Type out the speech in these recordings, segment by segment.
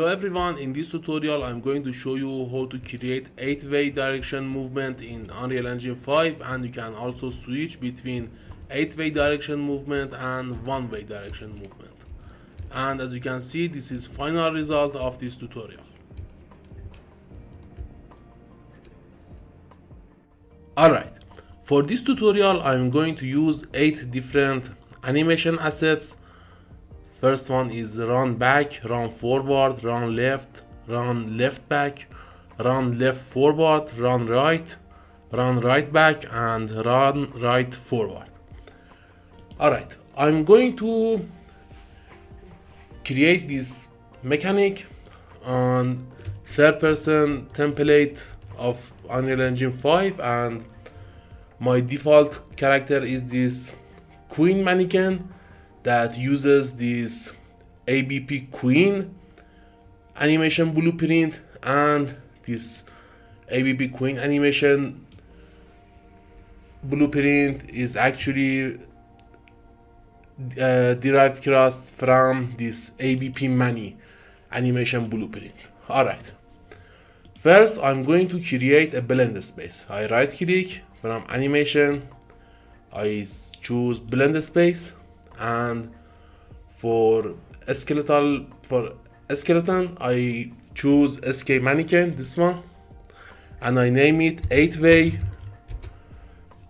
Hello everyone, in this tutorial I'm going to show you how to create 8-way direction movement in Unreal Engine 5, and you can also switch between 8-way direction movement and 1-way direction movement. And as you can see, this is final result of this tutorial. Alright, for this tutorial I'm going to use 8 different animation assets. First one is run back, run forward, run left back, run left forward, run right back, and run right forward. Alright, I'm going to create this mechanic on third person template of Unreal Engine 5, and my default character is this queen mannequin that uses this ABP queen animation blueprint, and this ABP queen animation blueprint is actually derived across from this ABP Mani animation blueprint. Alright, first I'm going to create a blend space. I right click from animation, I choose blend space, and for skeleton I choose SK mannequin, this one, and I name it 8-way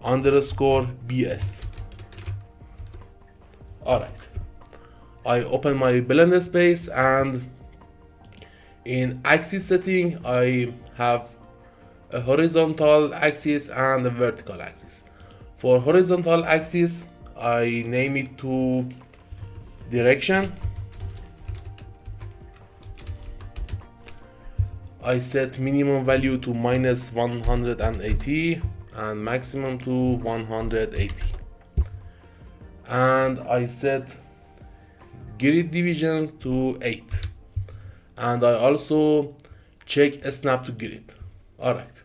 underscore BS. Alright, I open my blend space, and in axis setting I have a horizontal axis and a vertical axis. For horizontal axis I name it to direction. I set minimum value to -180 and maximum to 180, and I set grid divisions to 8, and I also check snap to grid. Alright,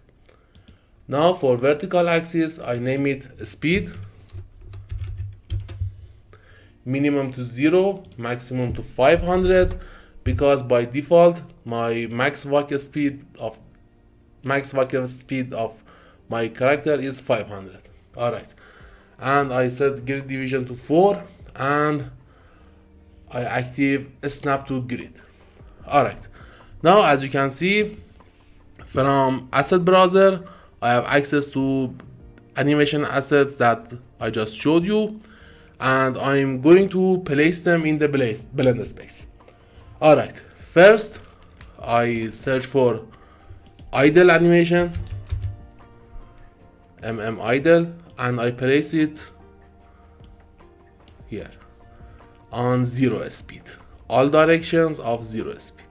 now for vertical axis I name it speed, minimum to 0, maximum to 500, because by default my max walk speed of my character is 500. Alright, and I set grid division to 4, and I active snap to grid. Alright, now as you can see from asset browser I have access to animation assets that I just showed you, and I'm going to place them in the blend space. Alright, first I search for idle animation, idle, and I place it here on 0 speed, all directions of 0 speed.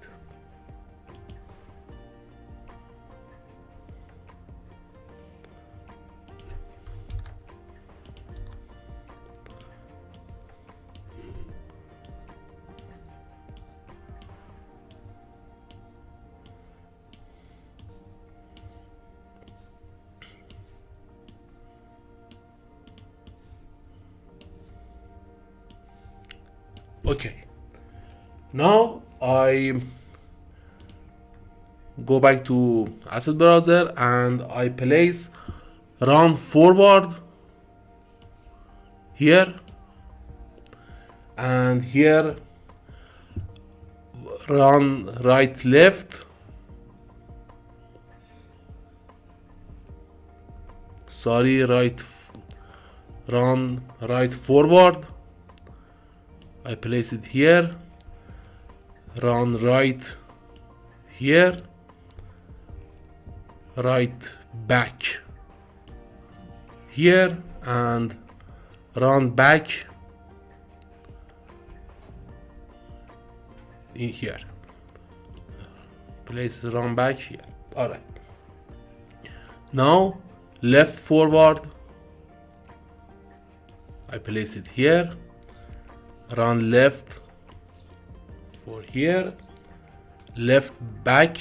Okay, now I go back to asset browser and I place run forward here, and here run right left, run right forward, I place it here, run right here, right back here, and run back in here, place run back here. Alright, now left forward I place it here, run left for here, left back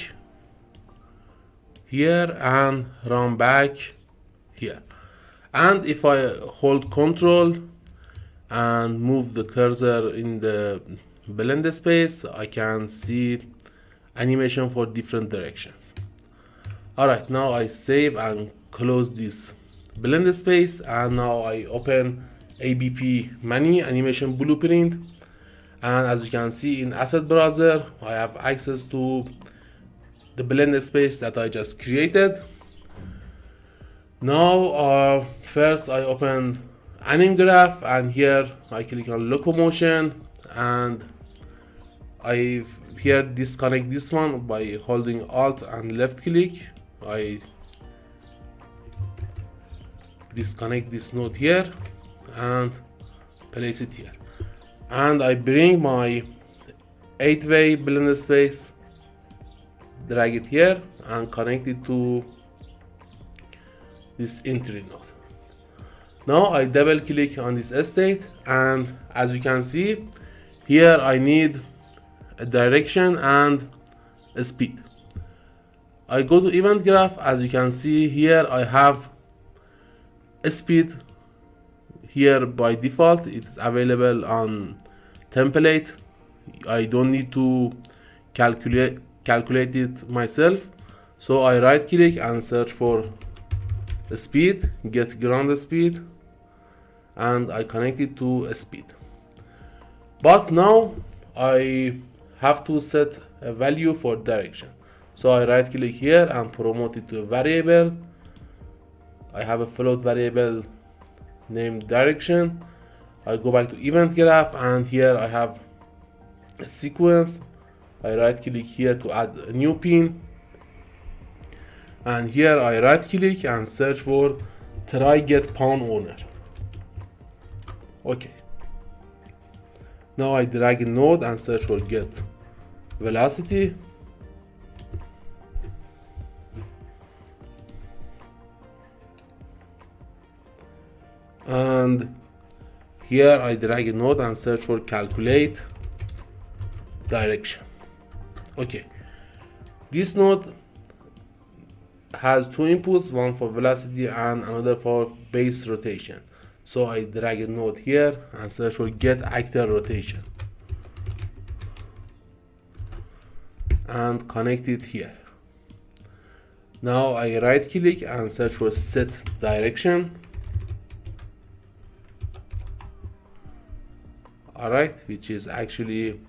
here, and run back here. And if I hold Control and move the cursor in the blend space, I can see animation for different directions. Alright, now I save and close this blend space, and now I open ABP menu animation blueprint, and as you can see in asset browser I have access to the blend space that I just created. Now first I open anim graph, and here I click on locomotion, and I here disconnect this one by holding alt and left click. I disconnect this node here and place it here, and I bring my 8-way blend space, drag it here and connect it to this entry node. Now I double click on this state, and as you can see here I need a direction and a speed. I go to event graph. As you can see here I have a speed here by default. It's available on template. I don't need to calculate it myself, so I right click and search for the speed, get ground speed, and I connect it to a speed. But now I have to set a value for direction, so I right click here and promote it to a variable. I have a float variable named direction. I go back to event graph, and here I have a sequence. I right click here to add a new pin, and here I right click and search for try get pawn owner. Okay, now I drag a node and search for get velocity, and here I drag a node and search for calculate direction. Okay, this node has two inputs, one for velocity and another for base rotation. So I drag a node here and search for get actor rotation and connect it here. Now I right click and search for set direction. Alright, which is actually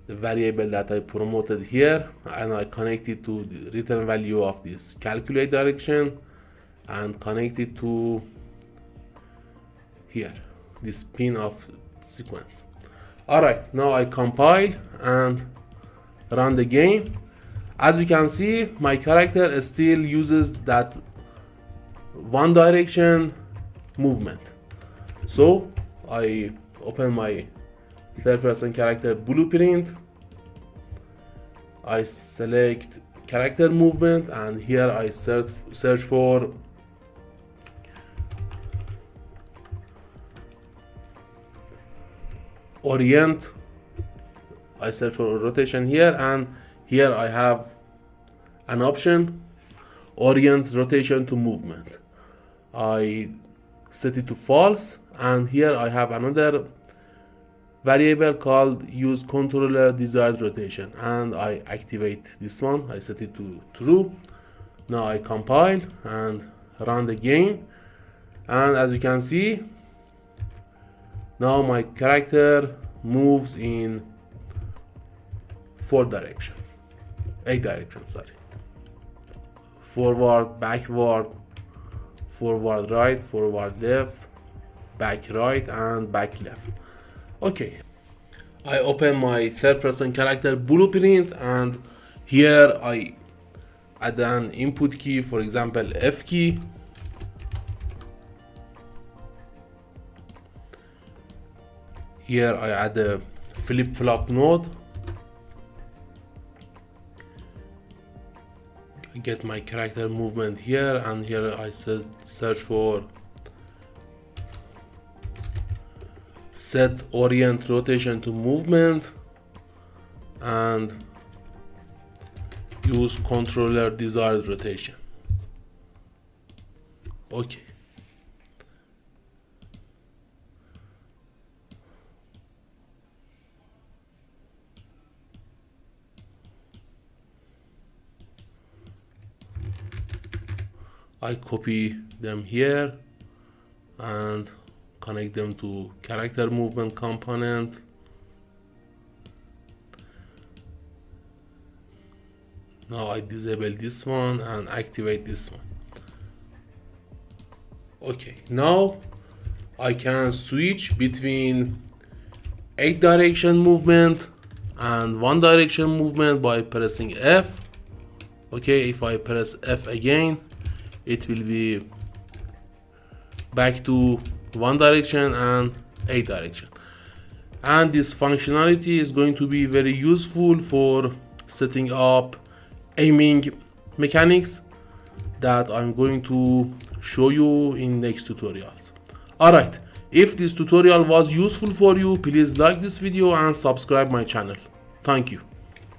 the variable that I promoted here, and I connect it to the return value of this calculate direction and connect it to here, this pin of sequence. Alright, now I compile and run the game. As you can see, my character still uses that one direction movement. So I open my third person character blueprint, I select character movement, and here I search for orient. I search for rotation here, and here I have an option orient rotation to movement. I set it to false, and here I have another variable called use controller desired rotation, and I activate this one. I set it to true. Now I compile and run the game, and as you can see now my character moves in 8 directions, sorry. Forward, backward, forward right, forward left, back right, and back left. Okay, I open my third person character blueprint, and here I add an input key, for example F key. Here I add a flip-flop node. I get my character movement here, and here I search for set orient rotation to movement and use controller desired rotation. Okay, I copy them here and connect them to character movement component. Now I disable this one and activate this one. Okay, now I can switch between 8 direction movement and 1 direction movement by pressing F. Okay, if I press F again, it will be back to 1 direction and 8 direction. And this functionality is going to be very useful for setting up aiming mechanics that I'm going to show you in next tutorials. Alright, if this tutorial was useful for you, please like this video and subscribe my channel. Thank you.